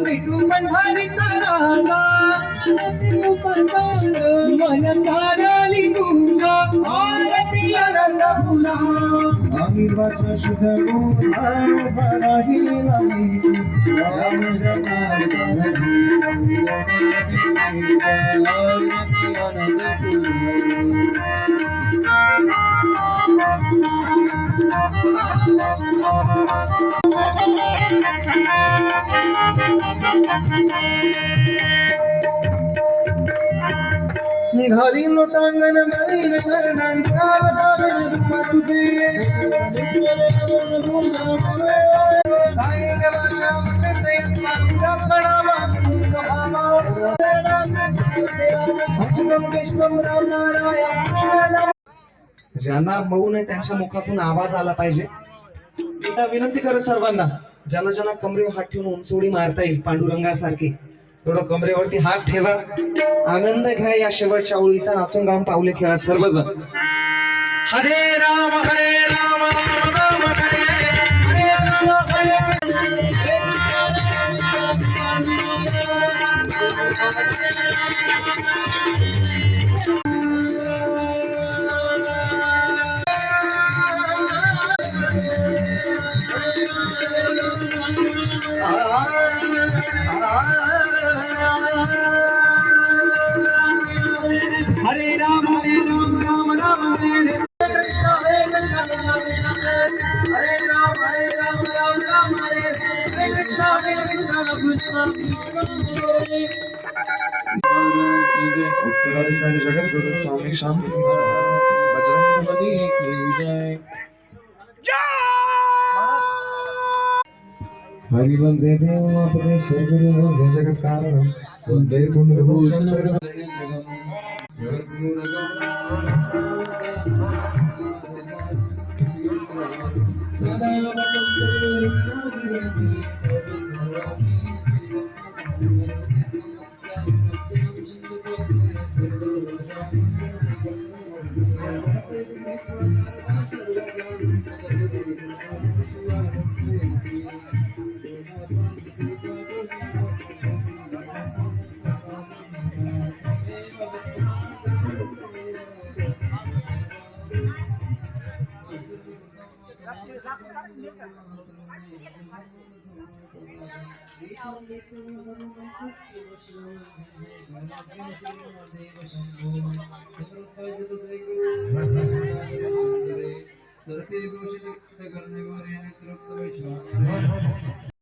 विठू पंढारीचा राजा मन सारली तुझ्या आरती आनंद फुला अमिर्वाचा शुद्ध निघाली लोटांगण मधील शरण काल पावन रूप तुझे काय भाषा वसंत यत्नावा स्वभावा अच्युतम केशवम राम नारायण कृष्ण ज्यांना बघू नये त्यांच्या मुखातून आवाज आला पाहिजे. एकदा विनंती करत सर्वांना ज्यांना ज्यांना कमरेवर हात ठेवून उंचवडी मारता येईल पांडुरंगासारखी थोडं कमरेवरती हात ठेवा. आनंद घ्या या शेवटच्या ओळीचा. नाचून गाऊन पावले खेळा सर्वजण. हरे राम राम राम हरे हरे हरे कृष्ण हरे हरे राम राम राम हरे हरे कृष्ण हरे कृष्ण हरे राम राम हरे हरे कृष्ण उत्तराधिकारी जगत गुरु स्वामी शांती बजरंगबली की जय. हरि वंदे देव अपने सद्गुरु वंदे जगत कारण वंदे पुण्यभूषण सदा सरस्वती